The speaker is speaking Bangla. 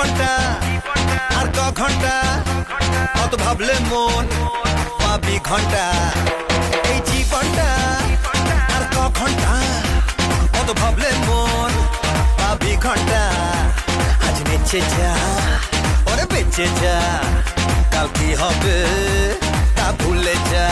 জীবনটা আর ক ঘন্টা, অত ভাবলে মন পাবি ঘন্টা। এই জীবনটা আর ক ঘন্টা, অত ভাবলে মন পাবি ঘন্টা। আজ বেঁচে যা, ওরে বেঁচে যা, কাল কি হবে তা ভুলে যা।